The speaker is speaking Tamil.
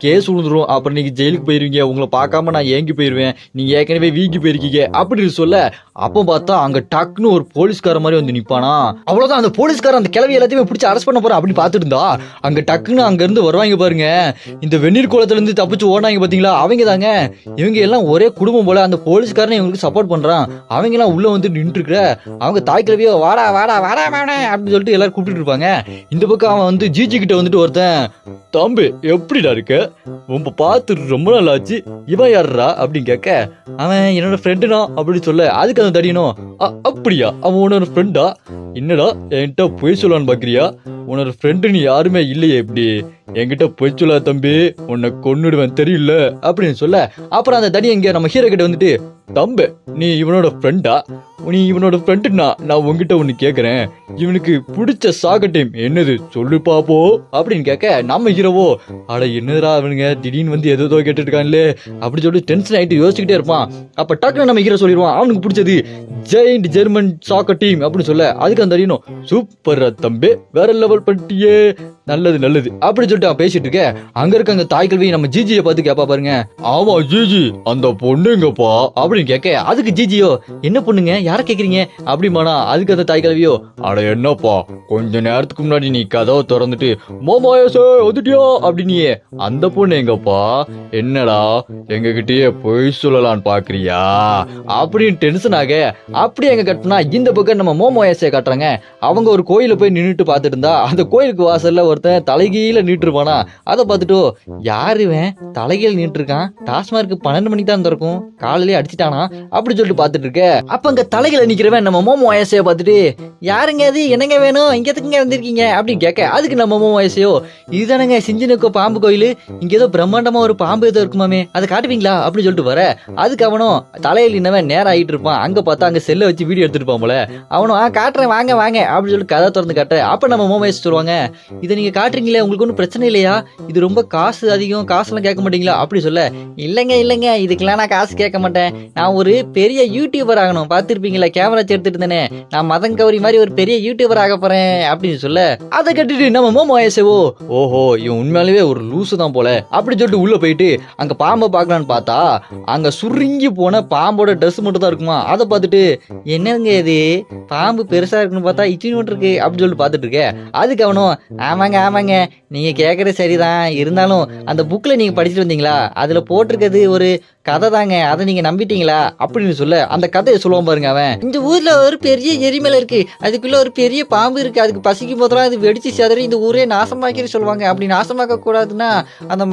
கேஸ் விழுந்துரும். அப்புறம் நீங்க ஜெயிலுக்கு போயிருவீங்க. உங்கள பார்க்காம நான் ஏங்கி போயிருவேன். நீங்க ஏற்கனவே வீங்கி போயிருக்கீங்க அப்படின்னு சொல்ல, அப்ப பார்த்தா அங்க டக்குன்னு ஒரு போலீஸ்கார மாரி வந்து நிப்பானா. அவ்வளவுதான் அந்த போலீஸ்காரன் அந்த கிழவி எல்லாத்தையுமே பிடிச்சு அரெஸ்ட் பண்ண போறான் அப்படின்னு பார்த்துட்டு இருந்தா, அங்க டக்குன்னு அங்க இருந்து வருவாங்க பாருங்க. இந்த வெந்நீர் குளத்துல இருந்து தப்பிச்சு ஓடுனாங்க பாத்தீங்களா? அவங்க தாங்க. இவங்க எல்லாம் ஒரே குடும்பம் போல. அந்த போலீஸ்காரன் இவங்களுக்கு சப்போர்ட் பண்றான். அவங்க எல்லாம் உள்ள வந்து நின்று இருக்கிற அவங்க தாய் கிழவியோ வாடா வாடா வாடா வாடா அப்படின்னு சொல்லிட்டு எல்லாரும் கூப்பிட்டு இருப்பாங்க. இந்த பக்கம் அவன் வந்து ஜிஜி கிட்ட வந்துட்டு ஒருத்தன், தம்பி எப்படிடா இருக்க, உம்ப பார்த்து ரொம்ப நாள் ஆச்சு, இவன் யாருடா அப்படின்னு கேட்க, அவன் என்னோட ஃப்ரெண்டுனா அப்படின்னு சொல்ல, அதுக்கு அவன் தடியணும், அப்படியா அவன் உன்னோட ஃப்ரெண்டா, என்னடா என்கிட்ட பொய் சொல்லலான்னு பாக்குறியா, உன்னோட ஃப்ரெண்டுன்னு யாருமே இல்லையே, எப்படி என்கிட்ட பொய் சொல்லாத தம்பி, உன்னை கொன்னுடுவேன் தெரியல அப்படின்னு சொல்ல, அப்புறம் அந்த தடி இங்க நம்ம ஹீரோ கிட்ட வந்துட்டு, தம்பி நீ இவனோட ஃப்ரெண்டா, நீ இவனோட ஃப்ரெண்டுனா நான் உங்ககிட்ட ஒன்னு கேக்குறேன், இவனுக்கு பிடிச்ச சாக டைம் என்னது சொல்லு பாப்போ அப்படின்னு கேட்க, நம்ம ஹீரோவோ அட என்னடா அவனுங்க திடீர்னு வந்து ஏதோ கேட்டுட்டு இருக்கான்லே அப்படி சொல்லி டென்ஷன் ஆயிட்டு யோசிச்சுக்கிட்டே இருப்பான். அப்ப டக்குன்னு நம்ம ஹீரோ சொல்லிடுவான் அவனுக்கு பிடிச்சது ஜெயிண்ட் ஜெர்மன் சாக்கர் டீம் அப்படின்னு சொல்ல, அதுக்கு அந்த அறியணும், சூப்பர் தம்பி வேற லெவல் பண்ணிட்டியே, நல்லது நல்லது அப்படின்னு சொல்லிட்டு அவன் பேசிட்டு இருக்க, அங்க இருக்க அங்க தாய் கல்வி நம்ம ஜிஜியை பார்த்து கேப்பா பாருங்க, ஆமா ஜிஜி அந்த பொண்ணுங்கப்பா அப்படின்னு கேட்க, அதுக்கு ஜிஜியோ என்ன பொண்ணுங்க யார கேக்குறீங்க அப்படிமானா, அதுக்கு அந்த தாய் கல்வியோ, அட என்னப்பா கொஞ்ச நேரத்துக்கு முன்னாடி நீ கதவை திறந்துட்டு மோமாயசே வந்துட்டியா அப்படின்னியே அந்த பொண்ணு எங்கப்பா, என்னடா எங்க கிட்டயே பொய் சொல்லலான்னு பாக்குறியா அப்படின்னு டென்ஷன் ஆக, அப்படி எங்க கட்டினா இந்த பக்கம் நம்ம மோமோயசை காட்டுறாங்க. அவங்க ஒரு கோயில போய் நின்றுட்டு பார்த்துட்டு இருந்தா, அந்த கோயிலுக்கு வாசல்ல ஒருத்தன் தலைகீழ நீட்டு இருப்பானா, அதை பார்த்துட்டு யாரு இவன் தலைகீழ நீட்டு இருக்கான், டாஸ்மார்க்கு 12 மணிக்கு தான் திறக்கும், காலையிலே அடிச்சிட்டானா அப்படி சொல்லிட்டு பார்த்துட்டு இருக்க, அப்ப அங்க தலைகீழ நிக்கிறவன் நம்ம மோமோயசைய பார்த்துட்டு, யாருங்க அது என்னங்க வேணும் இங்க எதுக்குங்க வந்திருக்கீங்க அப்படின்னு கேட்க, அதுக்கு நம்ம மோமோயசையோ, இதுதானங்க சிஞ்சனுக்கு பாம்பு கோயில், இங்க ஏதோ பிரம்மாண்டமா ஒரு பாம்பு ஏதோ இருக்குமாமே அதை காட்டுவீங்களா அப்படின்னு சொல்லிட்டு வர, அதுக்கு அவனும் தலையில் இன்னவன் நேரம் ஆகிட்டு இருப்பான். அங்க பார்த்தா அங்க செல்ல வச்சு வீடியோ எடுத்துட்டு போல, அவனும் காட்டுறேன் வாங்க வாங்க அப்படின்னு சொல்லி கதை திறந்து காட்ட, அப்ப நம்ம மோமோயஸ் சொல்லுவாங்க, இதை நீங்க காட்டுறீங்களே உங்களுக்கு ஒன்றும் பிரச்சனை இல்லையா, இது ரொம்ப காசு அதிகம், காசுலாம் கேட்க மாட்டீங்களா அப்படி சொல்ல, இல்லைங்க இல்லைங்க இதுக்கெல்லாம் நான் காசு கேட்க மாட்டேன், நான் ஒரு பெரிய யூடியூபர் ஆகணும், பார்த்துருப்பீங்களா கேமரா எடுத்துட்டு இருந்தேனே, நான் மதன் கௌரி மாதிரி ஒரு பெரிய யூடியூபர் ஆக போறேன் அப்படின்னு சொல்ல, அதை கட்டிட்டு நம்ம மோமோயசவோ ஓஹோ இவன் உண்மையாலேயே ஒரு லூசு தான் போல அப்படி சொல்லிட்டு உள்ள போயிட்டு அங்க பாம்பை பார்க்கலான்னு பார்த்தா, அங்க சுருங்கி போன பாம்போட ட்ரெஸ் மட்டும் தான் இருக்குமா, அதை பார்த்துட்டு என்னங்க இது பாம்பு பெருசா இருக்குன்னு பார்த்தா இச்சினோட்டு இருக்கு அப்படின்னு சொல்லிட்டு பார்த்துட்டு இருக்க, அதுக்கு அவனும் ஆமாங்க ஆமாங்க நீங்க கேட்கறது சரிதான், இருந்தாலும் அந்த புக்ல நீங்க படிச்சுட்டு வந்தீங்களா அதுல போட்டிருக்கிறது ஒரு கதை தாங்க, அதை நீங்க நம்பிட்டீங்களா அப்படின்னு சொல்ல, அந்த கதையை சொல்லுவான் பாருங்க அவன், இந்த ஊர்ல ஒரு பெரிய எரிமலை இருக்கு, அதுக்குள்ள ஒரு பெரிய பாம்பு இருக்கு, அதுக்கு பசிக்கும் போதெல்லாம் அது வெடிச்சு செதறி இந்த ஊரே நாசமாக்கிட்டு சொல்லுவாங்க, அப்படி நாசமாக்க கூடாதுன்னா அந்த